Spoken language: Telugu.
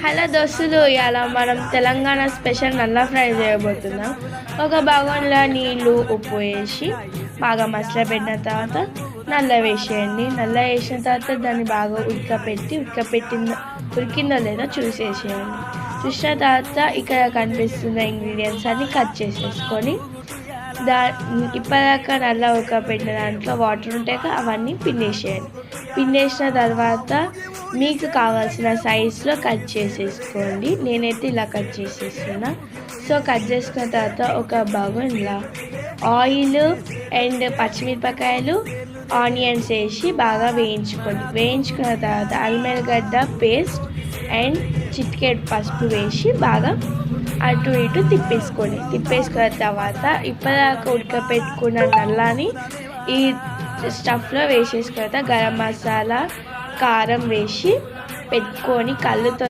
హలో దోస్తులు, ఇవాళ మనం తెలంగాణ స్పెషల్ నల్ల ఫ్రై చేయబోతున్నాం. ఒక బగోన్లో నీళ్ళు ఉప్పు వేసి బాగా మసలబెట్టిన తర్వాత నల్ల వేసేయండి. నల్ల వేసిన తర్వాత దాన్ని బాగా ఉడికిందో లేదో చూసేసేయండి. చూసిన తర్వాత ఇక్కడ కనిపిస్తున్న ఇంగ్రీడియంట్స్ అన్ని కట్ చేసేసుకొని ఇప్పటిదాకా నల్ల ఉడకబెట్టిన దాంట్లో వాటర్ ఉంటాయి, అవన్నీ పిండేసేయండి. పిండేసిన తర్వాత మీకు కావాల్సిన సైజులో కట్ చేసేసుకోండి. నేనైతే ఇలా కట్ చేసేస్తున్నా. సో కట్ చేసుకున్న తర్వాత ఒక బగోన్లో ఆయిల్ అండ్ పచ్చిమిరపకాయలు, ఆనియన్స్ వేసి బాగా వేయించుకోండి. వేయించుకున్న తర్వాత అల్లం పేస్ట్ అండ్ చిటికెడు పసుపు వేసి బాగా అటు ఇటు తిప్పేసుకున్న తర్వాత ఇప్పటిదాకా ఉడకపెట్టుకున్న నల్లాని ఈ స్టఫ్లో వేసేసుకున్న తర్వాత గరం మసాలా, కారం వేసి పెట్టుకొని కళ్ళుతో